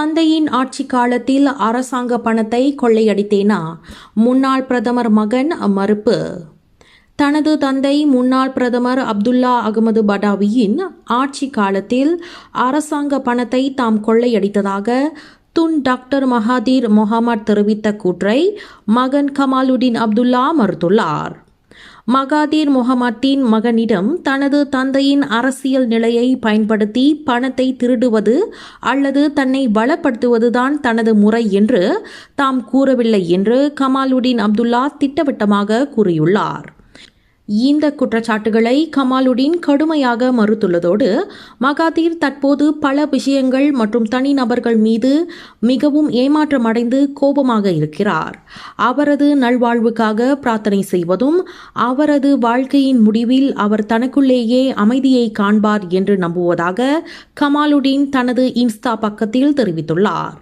தந்தையின் ஆட்சி காலத்தில் அரசாங்க பணத்தை கொள்ளையடித்தேனா? முன்னாள் பிரதமர் மகன் மறுப்பு. தனது தந்தை முன்னாள் பிரதமர் அப்துல்லா அகமது படாவியின் ஆட்சி காலத்தில் அரசாங்க பணத்தை தாம் கொள்ளையடித்ததாக டாக்டர் மகாதீர் மொஹமட் தெரிவித்த கூற்றை மகன் கமாலுடின் அப்துல்லா மறுத்துள்ளார். மகாதீர் மொஹமட்டின் மகனிடம் தனது தந்தையின் அரசியல் நிலையை பயன்படுத்தி பணத்தை திருடுவது அல்லது தன்னை பலப்படுத்துவதுதான் தனது முறை என்று தாம் கூறவில்லை என்று கமாலுடின் அப்துல்லா திட்டவட்டமாக கூறியுள்ளார். இந்த குற்றச்சாட்டுகளை கமாலுடின் கடுமையாக மறுத்துள்ளதோடு மகாதீர் தற்போது பல விஷயங்கள் மற்றும் தனிநபர்கள் மீது மிகவும் ஏமாற்றமடைந்து கோபமாக இருக்கிறார். அவரது நல்வாழ்வுக்காக பிரார்த்தனை செய்வதும் அவரது வாழ்க்கையின் முடிவில் அவர் தனக்குள்ளேயே அமைதியை காண்பார் என்று நம்புவதாக கமாலுடின் தனது இன்ஸ்டா பக்கத்தில் தெரிவித்துள்ளார்.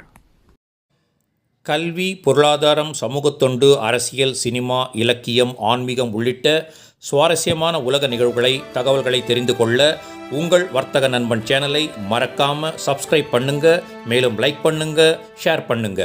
கல்வி, பொருளாதாரம், சமூகத்தொண்டு, அரசியல், சினிமா, இலக்கியம், ஆன்மீகம் உள்ளிட்ட சுவாரஸ்யமான உலக நிகழ்வுகளை, தகவல்களை தெரிந்து கொள்ள உங்கள் வர்த்தக நண்பன் சேனலை மறக்காம சப்ஸ்கிரைப் பண்ணுங்க. மேலும் லைக் பண்ணுங்க, ஷேர் பண்ணுங்க.